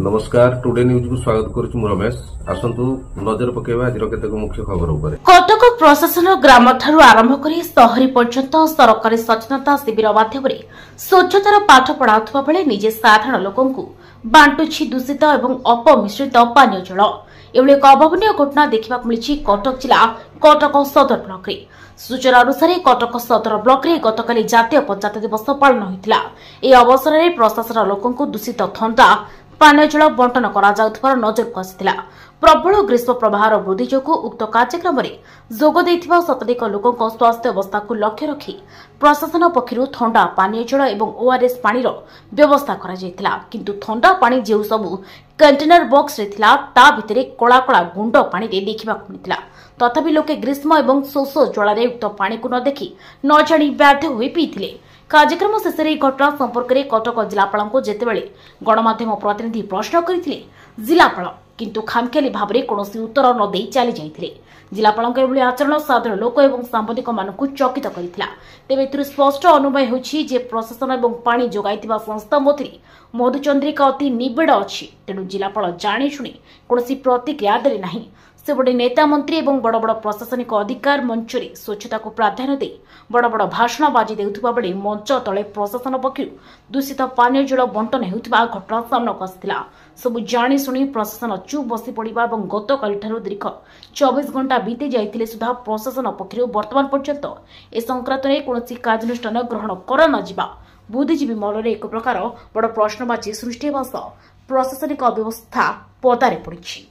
नमस्कार today news को स्वागत करुछु रमेश आसंतु नजर पकेबा आज केतेक मुख्य खबर ऊपर कटक प्रशासन ग्राम ठारू आरंभ करी शहरी पर्यंत सरकारी सचेतनता शिविर माध्यम स्वच्छतार पाठ पढ़ाउथबा बेले निजे साधारण लोकंकु बांटुछि दूषित एवं अपमिश्रित पानीय जल एभली एक अभावनीय घटना देखा मिली कटक जिला कटक सदर ब्लॉक रे सूचना अनुसार कटक सदर ब्लॉक रे गतकाली जातीय पंचायत दिवस पालन होइतिला। ए अवसर में प्रशासन लोकंकु दूषित थंडा पानीय जल बंटन करा जाउथबार नजरकु आसिथिला। प्रबल ग्रीष्म प्रवाहर वृद्धि जोगु उक्त कार्यक्रम में जोग देइथिबा शताधिक लोकंक स्वास्थ्य अवस्था को लक्ष्य रखी प्रशासन पक्षरु थंडा पानीय जल एवं ओआरएस पानी व्यवस्था करा जायतिला। किंतु थंडा पानी जेउ सबु कंटेनर बॉक्स रे थिला ता भितरे कला कला गुंड पानी रे देखिबा मिलितिला। तथापि लोके ग्रीष्म एवं शोष ज्वालारे उक्त पानी को न देखि न जानी बाध्य होई पीथिले। कार्यक्रम शेष में घटना संपर्क में कटक जिलापाल को जितेबाला गणमाध्यम प्रतिनिधि प्रश्न करते जिलापाल किंतु खामखियाली भाव में कौन उत्तर न दे चली जाते। जिलापाल एभली आचरण साधारण लोक और सांबादिक मानक चकित करता। तेज ए स्पष्ट अनुमय होछि जे प्रशासन और पानी जोगाइथिबा संस्था मध्य मधुचंद्रिका अति निबिड़ अच्छी। तेणु जिलापाल जाणीशुणी कौन प्रतिक्रिया देले नाही। सेपटे नेता मंत्री और बड़ बड़ प्रशासनिक अधिकार मंच में स्वच्छता को प्राधान्य दे बड़ बड़ भाषण बाजी देउथबा बेले मंच तले प्रशासन पक्षर दूषित पानीय जल बंटन हेउथबा घटना सामना आसिथिला। सबु जाणीशुणी प्रशासन चुप बसी पड़ा और गतकाली दीर्घ 24 घंटा बीती जाइतिले सुधा प्रशासन पक्षर वर्तमान पर्यंत ए संक्रांत में कौन कार्यानुष्ठान ग्रहण कर नजिबा बुद्धिजीवी मल एक प्रकार बड़ प्रश्नवाची सृष्टि प्रशासनिक अव्यवस्था पदारे पड़ी।